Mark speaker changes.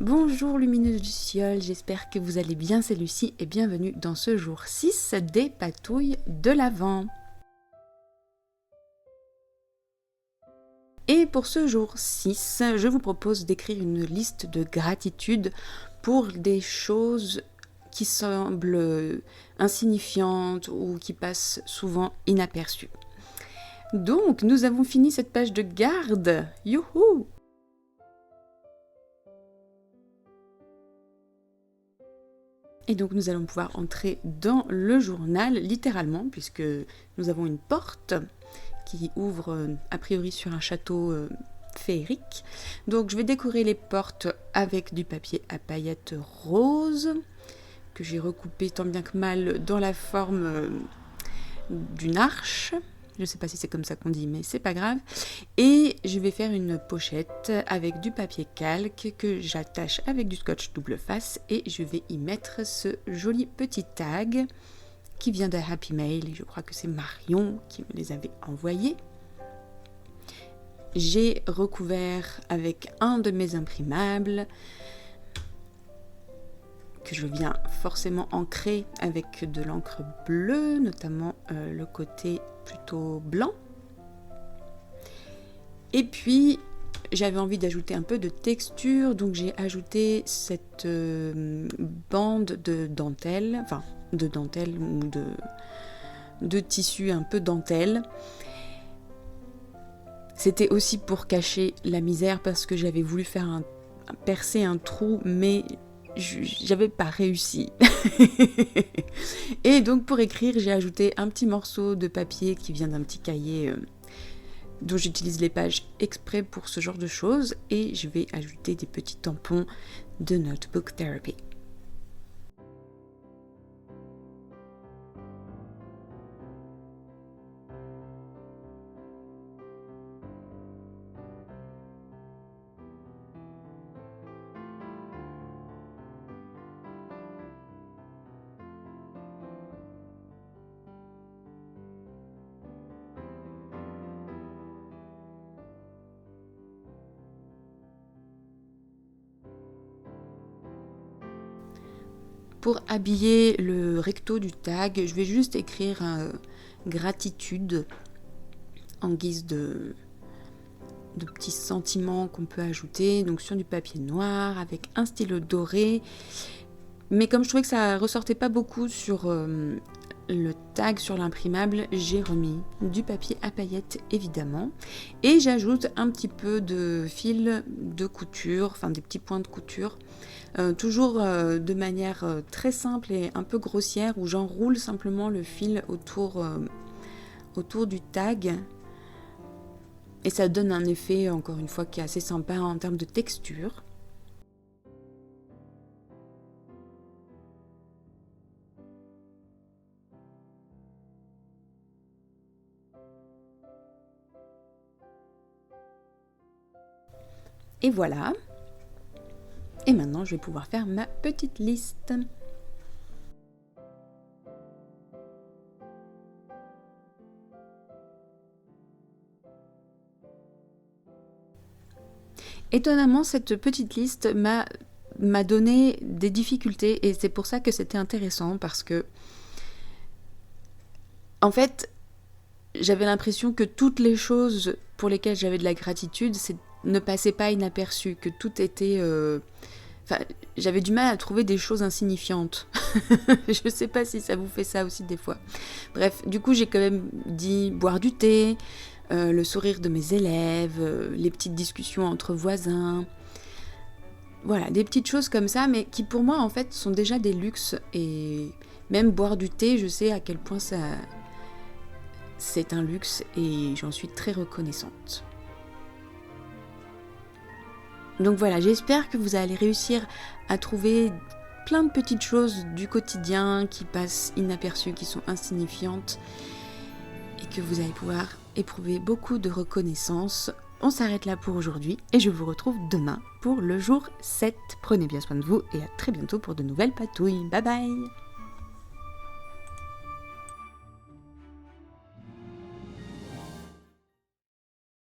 Speaker 1: Bonjour lumineuses du ciel, j'espère que vous allez bien, c'est Lucie et bienvenue dans ce jour 6 des patouilles de l'Avent. Et pour ce jour 6, je vous propose d'écrire une liste de gratitude pour des choses qui semblent insignifiantes ou qui passent souvent inaperçues. Donc, nous avons fini cette page de garde. Youhou! Et donc nous allons pouvoir entrer dans le journal, littéralement, puisque nous avons une porte qui ouvre a priori sur un château féerique. Donc je vais décorer les portes avec du papier à paillettes rose, que j'ai recoupé tant bien que mal dans la forme d'une arche. Je ne sais pas si c'est comme ça qu'on dit, mais c'est pas grave. Et je vais faire une pochette avec du papier calque que j'attache avec du scotch double face et je vais y mettre ce joli petit tag qui vient de Happy Mail et je crois que c'est Marion qui me les avait envoyés. J'ai recouvert avec un de mes imprimables que je viens forcément ancrer avec de l'encre bleue, notamment le côté plutôt blanc. Et puis j'avais envie d'ajouter un peu de texture, donc j'ai ajouté cette bande de dentelle, ou de tissu un peu dentelle. C'était aussi pour cacher la misère parce que j'avais voulu faire percer un trou, mais j'avais pas réussi. Et donc pour écrire, j'ai ajouté un petit morceau de papier qui vient d'un petit cahier dont j'utilise les pages exprès pour ce genre de choses et je vais ajouter des petits tampons de Notebook Therapy. Pour habiller le recto du tag, je vais juste écrire gratitude en guise de petits sentiments qu'on peut ajouter, donc sur du papier noir avec un stylo doré. Mais comme je trouvais que ça ressortait pas beaucoup sur le tag sur l'imprimable, j'ai remis du papier à paillettes évidemment et j'ajoute un petit peu de fil de couture, enfin des petits points de couture, toujours de manière très simple et un peu grossière où j'enroule simplement le fil autour du tag et ça donne un effet encore une fois qui est assez sympa en termes de texture. Et voilà. Et maintenant, je vais pouvoir faire ma petite liste. Étonnamment, cette petite liste m'a donné des difficultés et c'est pour ça que c'était intéressant parce que, en fait, j'avais l'impression que toutes les choses pour lesquelles j'avais de la gratitude ne passaient pas inaperçues, que tout était... j'avais du mal à trouver des choses insignifiantes. Je sais pas si ça vous fait ça aussi des fois. Bref, du coup, j'ai quand même dit boire du thé, le sourire de mes élèves, les petites discussions entre voisins. Voilà, des petites choses comme ça, mais qui pour moi, en fait, sont déjà des luxes. Et même boire du thé, je sais à quel point c'est un luxe et j'en suis très reconnaissante. Donc voilà, j'espère que vous allez réussir à trouver plein de petites choses du quotidien qui passent inaperçues, qui sont insignifiantes et que vous allez pouvoir éprouver beaucoup de reconnaissance. On s'arrête là pour aujourd'hui et je vous retrouve demain pour le jour 7. Prenez bien soin de vous et à très bientôt pour de nouvelles patouilles. Bye bye!